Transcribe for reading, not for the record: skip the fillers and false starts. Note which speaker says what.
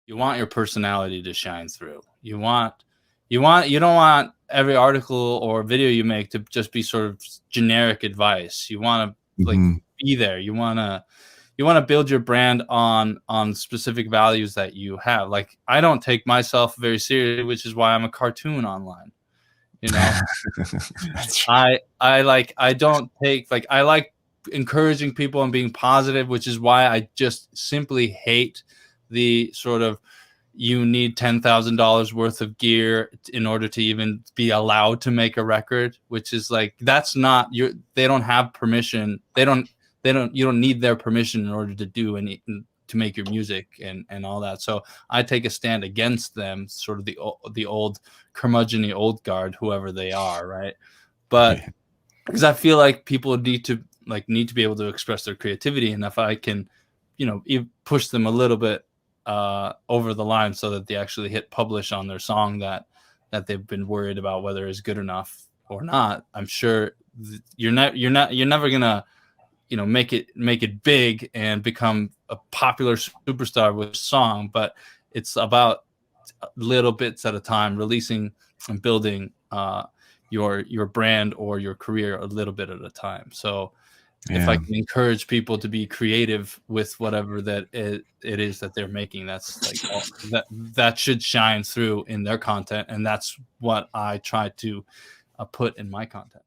Speaker 1: you want your personality to shine through. You don't want every article or video you make to just be sort of generic advice. You want to like be there. You want to build your brand on specific values that you have. Like, I don't take myself very seriously, which is why I'm a cartoon online. You know, I don't take, like, I like encouraging people and being positive, which is why I just simply hate the sort of, you need $10,000 worth of gear in order to even be allowed to make a record, which is like, that's not your, they don't have permission. You don't need their permission in order to do any, to make your music and all that. So I take a stand against them, sort of the old curmudgeon-y old guard, whoever they are. Right. But because I feel like people need to be able to express their creativity. And if I can, push them a little bit over the line so that they actually hit publish on their song that they've been worried about whether it's good enough or not, I'm sure you're never gonna make it big and become a popular superstar with a song, but it's about little bits at a time, releasing and building your brand or your career a little bit at a time. So if I can encourage people to be creative with whatever that it is that they're making, that's like that should shine through in their content, and that's what I try to put in my content.